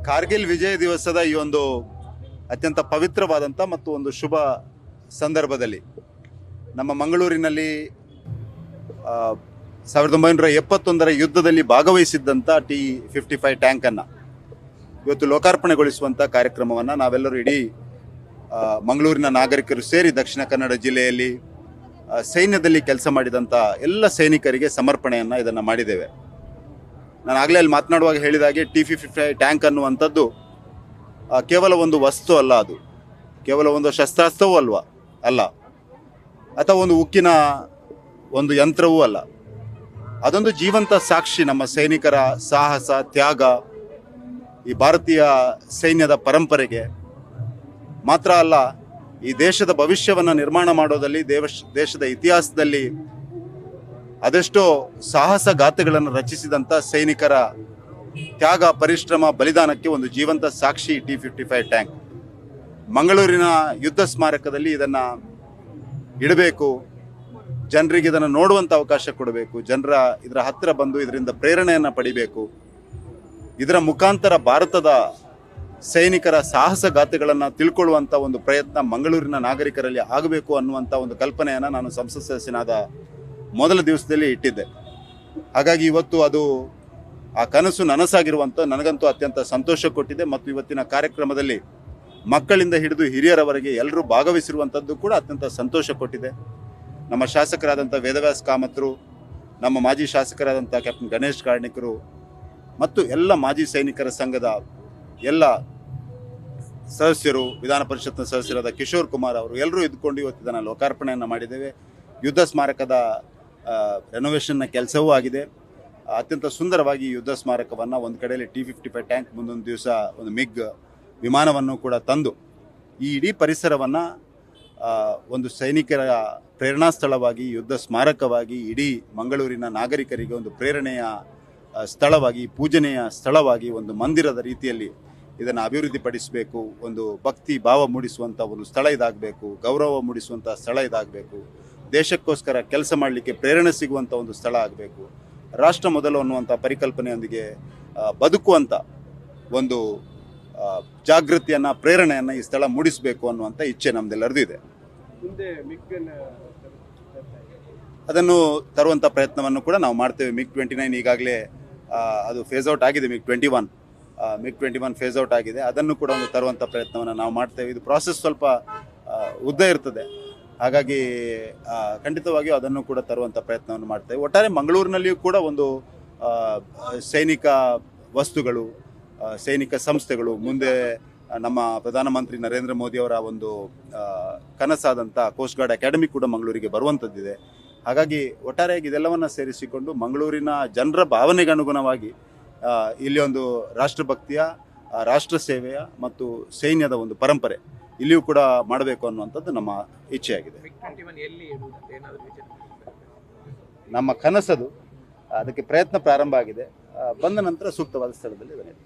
ಕಾರ್ಗಿಲ್ ವಿಜಯ ದಿವಸದ ಈ ಒಂದು ಅತ್ಯಂತ ಪವಿತ್ರವಾದಂಥ ಮತ್ತು ಒಂದು ಶುಭ ಸಂದರ್ಭದಲ್ಲಿ ನಮ್ಮ ಮಂಗಳೂರಿನಲ್ಲಿ 1971 ಯುದ್ಧದಲ್ಲಿ ಭಾಗವಹಿಸಿದ್ದಂಥ T-55 ಟ್ಯಾಂಕನ್ನು ಇವತ್ತು ಲೋಕಾರ್ಪಣೆಗೊಳಿಸುವಂಥ ಕಾರ್ಯಕ್ರಮವನ್ನು ನಾವೆಲ್ಲರೂ ಇಡೀ ಮಂಗಳೂರಿನ ನಾಗರಿಕರು ಸೇರಿ ದಕ್ಷಿಣ ಕನ್ನಡ ಜಿಲ್ಲೆಯಲ್ಲಿ ಸೈನ್ಯದಲ್ಲಿ ಕೆಲಸ ಮಾಡಿದಂಥ ಎಲ್ಲ ಸೈನಿಕರಿಗೆ ಸಮರ್ಪಣೆಯನ್ನು ಇದನ್ನು ಮಾಡಿದ್ದೇವೆ. ನಾನು ಆಗಲೇ ಅಲ್ಲಿ ಮಾತನಾಡುವಾಗ ಹೇಳಿದಾಗೆ T-55 ಟ್ಯಾಂಕ್ ಅನ್ನುವಂಥದ್ದು ಕೇವಲ ಒಂದು ವಸ್ತು ಅಲ್ಲ, ಅದು ಕೇವಲ ಒಂದು ಶಸ್ತ್ರಾಸ್ತ್ರವೂ ಅಲ್ಲ, ಅಥವಾ ಒಂದು ಉಕ್ಕಿನ ಒಂದು ಯಂತ್ರವೂ ಅಲ್ಲ. ಅದೊಂದು ಜೀವಂತ ಸಾಕ್ಷಿ ನಮ್ಮ ಸೈನಿಕರ ಸಾಹಸ, ತ್ಯಾಗ, ಈ ಭಾರತೀಯ ಸೈನ್ಯದ ಪರಂಪರೆಗೆ ಮಾತ್ರ ಅಲ್ಲ, ಈ ದೇಶದ ಭವಿಷ್ಯವನ್ನು ನಿರ್ಮಾಣ ಮಾಡೋದಲ್ಲಿ ದೇಶದ ಇತಿಹಾಸದಲ್ಲಿ ಅದೆಷ್ಟೋ ಸಾಹಸ ಗಾಥೆಗಳನ್ನು ರಚಿಸಿದಂಥ ಸೈನಿಕರ ತ್ಯಾಗ, ಪರಿಶ್ರಮ, ಬಲಿದಾನಕ್ಕೆ ಒಂದು ಜೀವಂತ ಸಾಕ್ಷಿ T-55 ಟ್ಯಾಂಕ್. ಮಂಗಳೂರಿನ ಯುದ್ಧ ಸ್ಮಾರಕದಲ್ಲಿ ಇದನ್ನು ಇಡಬೇಕು, ಜನರಿಗೆ ಇದನ್ನು ನೋಡುವಂಥ ಅವಕಾಶ ಕೊಡಬೇಕು, ಇದರ ಹತ್ತಿರ ಬಂದು ಇದರಿಂದ ಪ್ರೇರಣೆಯನ್ನು ಪಡಿಬೇಕು. ಇದರ ಮುಖಾಂತರ ಭಾರತದ ಸೈನಿಕರ ಸಾಹಸ ಗಾಥೆಗಳನ್ನು ತಿಳ್ಕೊಳ್ಳುವಂಥ ಒಂದು ಪ್ರಯತ್ನ ಮಂಗಳೂರಿನ ನಾಗರಿಕರಲ್ಲಿ ಆಗಬೇಕು ಅನ್ನುವಂಥ ಒಂದು ಕಲ್ಪನೆಯನ್ನು ನಾನು ಸಂಸತ್ ಸದಸ್ಯನಾದ ಮೊದಲ ದಿವಸದಲ್ಲಿ ಇಟ್ಟಿದ್ದೆ. ಹಾಗಾಗಿ ಇವತ್ತು ಅದು ಆ ಕನಸು ನನಸಾಗಿರುವಂಥ ನನಗಂತೂ ಅತ್ಯಂತ ಸಂತೋಷ ಕೊಟ್ಟಿದೆ. ಮತ್ತು ಇವತ್ತಿನ ಕಾರ್ಯಕ್ರಮದಲ್ಲಿ ಮಕ್ಕಳಿಂದ ಹಿಡಿದು ಹಿರಿಯರವರೆಗೆ ಎಲ್ಲರೂ ಭಾಗವಹಿಸಿರುವಂಥದ್ದು ಕೂಡ ಅತ್ಯಂತ ಸಂತೋಷ ಕೊಟ್ಟಿದೆ. ನಮ್ಮ ಶಾಸಕರಾದಂಥ ವೇದವ್ಯಾಸ್ ಕಾಮತ್ರು, ನಮ್ಮ ಮಾಜಿ ಶಾಸಕರಾದಂಥ ಕ್ಯಾಪ್ಟನ್ ಗಣೇಶ್ ಕಾರ್ಣಿಕರು ಮತ್ತು ಎಲ್ಲ ಮಾಜಿ ಸೈನಿಕರ ಸಂಘದ ಎಲ್ಲ ಸದಸ್ಯರು, ವಿಧಾನ ಪರಿಷತ್ನ ಸದಸ್ಯರಾದ ಕಿಶೋರ್ ಕುಮಾರ್ ಅವರು ಎಲ್ಲರೂ ಇದ್ಕೊಂಡು ಇವತ್ತು ಇದನ್ನು ಲೋಕಾರ್ಪಣೆಯನ್ನು ಮಾಡಿದ್ದೇವೆ. ಯುದ್ಧ ಸ್ಮಾರಕದ ರೆನೋವೇಷನ್ನ ಕೆಲಸವೂ ಆಗಿದೆ. ಅತ್ಯಂತ ಸುಂದರವಾಗಿ ಯುದ್ಧ ಸ್ಮಾರಕವನ್ನು ಒಂದು ಕಡೆಯಲ್ಲಿ T-55 ಟ್ಯಾಂಕ್, ಮುಂದೊಂದು ದಿವಸ ಒಂದು ಮಿಗ್ ವಿಮಾನವನ್ನು ಕೂಡ ತಂದು ಈ ಇಡೀ ಪರಿಸರವನ್ನು ಒಂದು ಸೈನಿಕರ ಪ್ರೇರಣಾ ಸ್ಥಳವಾಗಿ, ಯುದ್ಧ ಸ್ಮಾರಕವಾಗಿ, ಇಡೀ ಮಂಗಳೂರಿನ ನಾಗರಿಕರಿಗೆ ಒಂದು ಪ್ರೇರಣೆಯ ಸ್ಥಳವಾಗಿ, ಪೂಜನೆಯ ಸ್ಥಳವಾಗಿ, ಒಂದು ಮಂದಿರದ ರೀತಿಯಲ್ಲಿ ಇದನ್ನು ಅಭಿವೃದ್ಧಿಪಡಿಸಬೇಕು. ಒಂದು ಭಕ್ತಿ ಭಾವ ಮೂಡಿಸುವಂಥ ಒಂದು ಸ್ಥಳ ಇದಾಗಬೇಕು, ಗೌರವ ಮೂಡಿಸುವಂಥ ಸ್ಥಳ ಇದಾಗಬೇಕು, ದೇಶಕ್ಕೋಸ್ಕರ ಕೆಲಸ ಮಾಡಲಿಕ್ಕೆ ಪ್ರೇರಣೆ ಸಿಗುವಂಥ ಒಂದು ಸ್ಥಳ ಆಗಬೇಕು, ರಾಷ್ಟ್ರ ಮೊದಲು ಅನ್ನುವಂಥ ಪರಿಕಲ್ಪನೆಯೊಂದಿಗೆ ಬದುಕುವಂಥ ಒಂದು ಜಾಗೃತಿಯನ್ನು, ಪ್ರೇರಣೆಯನ್ನು ಈ ಸ್ಥಳ ಮೂಡಿಸಬೇಕು ಅನ್ನುವಂಥ ಇಚ್ಛೆ ನಮ್ಮದೆಲ್ಲರದು ಇದೆ. ಅದನ್ನು ತರುವಂಥ ಪ್ರಯತ್ನವನ್ನು ಕೂಡ ನಾವು ಮಾಡ್ತೇವೆ. MiG-29 ಈಗಾಗಲೇ ಅದು ಫೇಸ್ ಔಟ್ ಆಗಿದೆ. MiG-21 ಫೇಸ್ ಔಟ್ ಆಗಿದೆ. ಅದನ್ನು ಕೂಡ ಒಂದು ತರುವಂಥ ಪ್ರಯತ್ನವನ್ನು ನಾವು ಮಾಡ್ತೇವೆ. ಇದು ಪ್ರಾಸೆಸ್ ಸ್ವಲ್ಪ ಉದ್ದ ಇರ್ತದೆ, ಹಾಗಾಗಿ ಖಂಡಿತವಾಗಿಯೂ ಅದನ್ನು ಕೂಡ ತರುವಂಥ ಪ್ರಯತ್ನವನ್ನು ಮಾಡ್ತೇವೆ. ಒಟ್ಟಾರೆ ಮಂಗಳೂರಿನಲ್ಲಿಯೂ ಕೂಡ ಒಂದು ಸೈನಿಕ ವಸ್ತುಗಳು, ಸೈನಿಕ ಸಂಸ್ಥೆಗಳು, ಮುಂದೆ ನಮ್ಮ ಪ್ರಧಾನಮಂತ್ರಿ ನರೇಂದ್ರ ಮೋದಿಯವರ ಒಂದು ಕನಸಾದಂಥ ಕೋಸ್ಟ್ ಗಾರ್ಡ್ ಅಕಾಡೆಮಿ ಕೂಡ ಮಂಗಳೂರಿಗೆ ಬರುವಂಥದ್ದಿದೆ. ಹಾಗಾಗಿ ಒಟ್ಟಾರೆಯಾಗಿ ಇದೆಲ್ಲವನ್ನು ಸೇರಿಸಿಕೊಂಡು ಮಂಗಳೂರಿನ ಜನರ ಭಾವನೆಗೆ ಅನುಗುಣವಾಗಿ ಇಲ್ಲಿ ಒಂದು ರಾಷ್ಟ್ರಭಕ್ತಿಯ, ರಾಷ್ಟ್ರ ಸೇವೆಯ ಮತ್ತು ಸೈನ್ಯದ ಒಂದು ಪರಂಪರೆ ಇಲ್ಲಿಯೂ ಕೂಡ ಮಾಡಬೇಕು ಅನ್ನುವಂಥದ್ದು ನಮ್ಮ ಇಚ್ಛೆಯಾಗಿದೆ. ನಮ್ಮ ಕನಸದು, ಅದಕ್ಕೆ ಪ್ರಯತ್ನ ಪ್ರಾರಂಭ ಆಗಿದೆ. ಬಂದ ನಂತರ ಸೂಕ್ತವಾದ ಸ್ಥಳದಲ್ಲಿ ಇದನ್ನು